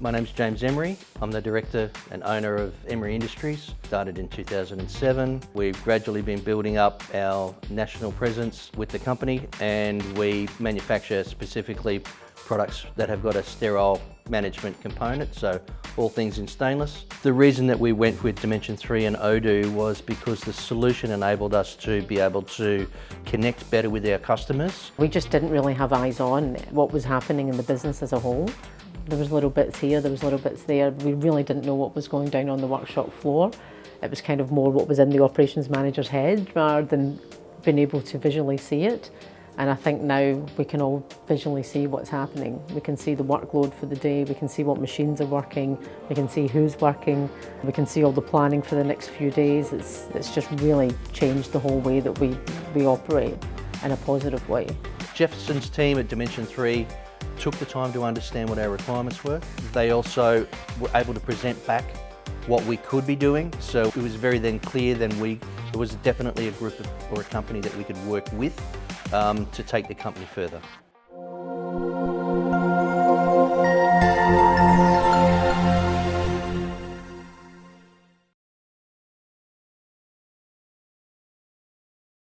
My name's James Emery. I'm the director and owner of Emery Industries. Started in 2007. We've gradually been building up our national presence with the company, and we manufacture specifically products that have got a sterile management component, so all things in stainless. The reason that we went with Dimension 3 and Odoo was because the solution enabled us to be able to connect better with our customers. We just didn't really have eyes on what was happening in the business as a whole. There was little bits here, there was little bits there. We really didn't know what was going down on the workshop floor. It was kind of more what was in the operations manager's head rather than being able to visually see it. And I think now we can all visually see what's happening. We can see the workload for the day, we can see what machines are working, we can see who's working, we can see all the planning for the next few days. It's just really changed the whole way that we operate in a positive way. Jefferson's team at Dimension 3 took the time to understand what our requirements were. They also were able to present back what we could be doing. So it was very then clear it was definitely a group or a company that we could work with to take the company further.